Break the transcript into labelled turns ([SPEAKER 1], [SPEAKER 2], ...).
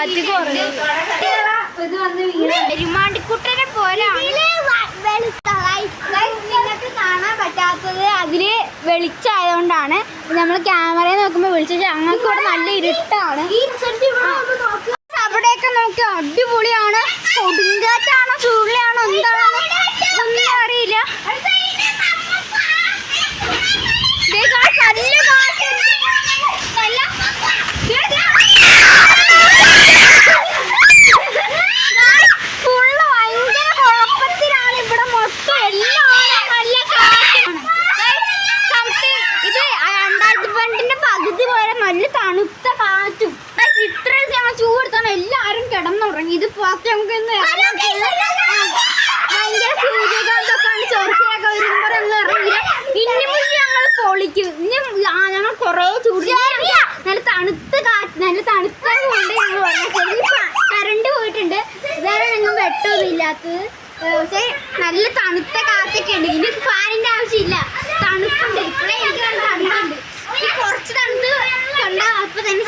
[SPEAKER 1] കാറ്റ് കുറഞ്ഞു. എരുമാണ്ടിക്കുട്ടനെ പോലെയാണ്. നിങ്ങൾക്ക് കാണാൻ പറ്റാത്തത് അതില് വെളിച്ചായതുകൊണ്ടാണ്. നമ്മൾ ക്യാമറയിൽ നോക്കുമ്പോൾ വെളിച്ച ഞങ്ങൾക്ക് ഇവിടെ നല്ല ഇരുട്ടാണ്. അവിടെയൊക്കെ നോക്കി അടിപൊളിയാണ്. കൊടുങ്കാറ്റാണോ ചുഴലിയാണോ എന്താണോ ഒന്നും അറിയില്ല. ഫുള്ള് ഭയങ്കര കുഴപ്പത്തിലാണ് ഇവിടെ മൊത്തം. എല്ലാം നല്ല കാറ്റാണ്. ഇത് 2012 പകുതി പോലെ നല്ല തണുത്ത കാറ്റും. ഇത്രയും ഞങ്ങൾ ചൂടെടുത്താണ് എല്ലാരും കിടന്നുറങ്ങി. ഇത് പുറത്ത് നമുക്ക് ഭയങ്കര സൂര്യകാന്തൊക്കെയാണ്. ചോർച്ചയൊക്കെ വരുമ്പോഴൊന്നും ഇറങ്ങില്ല. ഇനി മുന്നേ ഞങ്ങൾ പൊളിക്കും. ഇനി ഞങ്ങൾ കുറേ ചൂട് നല്ല തണുത്ത കാറ്റ് നല്ല തണുത്ത കൊണ്ട് ഞങ്ങൾ പറഞ്ഞു. കറണ്ട് പോയിട്ടുണ്ട്. ഇതാണ് ഞങ്ങൾ വെട്ടമൊന്നും ഇല്ലാത്തത്. പക്ഷേ നല്ല തണുത്ത കാറ്റൊക്കെ ഉണ്ട്. ഇനി ഫാനിന്റെ ആവശ്യമില്ല. തണുപ്പുണ്ട്. ഇപ്പോഴേ എനിക്ക് നല്ല തണുപ്പുണ്ട്. കുറച്ച് തണുത്ത് കണ്ടാൽ അപ്പൊ തന്നെ